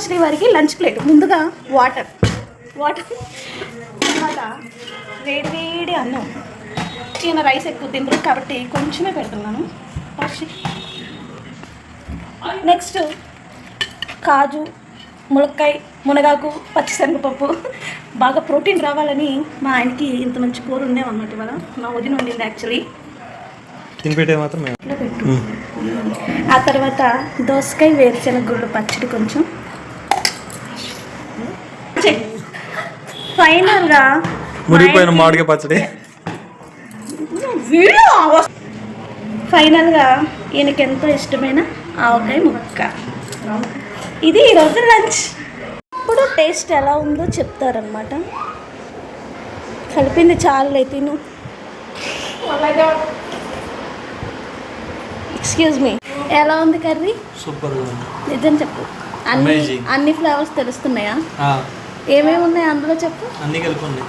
శ్రీవారికి lunch plate. ముందుగా water తర్వాత వేడి అన్నం. ఈయన రైస్ ఎక్కువ తినరు కాబట్టి కొంచెమే పెడుతున్నాను. నెక్స్ట్ కాజు, ములక్కాయ, మునగాకు, పచ్చిశనగపప్పు. బాగా ప్రోటీన్ రావాలని మా ఆయనకి ఇంత మంచి కూర ఉండేవన్నమాట. ఇవాళ నా వదిన ఉండింది యాక్చువల్లీ. తినిపెట్టే మాత్రం పెట్టు. ఆ తర్వాత దోసకాయ వేరుశెనగ గుళ్ళు పచ్చడి కొంచెం. ఫైనల్గా మురిగిపోయిన మామిడికాయ పచ్చడి. ఫైనల్గా ఈయనకి ఎంతో ఇష్టమైన ఆవకాయ ముక్క. ఇది ఈరోజు లంచ్. ఇప్పుడు టేస్ట్ ఎలా ఉందో చెప్తారనమాట. కలిపింది చాలులే తిను. ఎక్స్క్యూజ్ మీ, ఎలా ఉంది కర్రీ? సూపర్. నిజం చెప్పు. అన్ని ఫ్లేవర్స్ తెలుస్తున్నాయా? ఏమేమి ఉన్నాయి అందులో చెప్పు. అన్ని కలిపి ఉన్నాయి.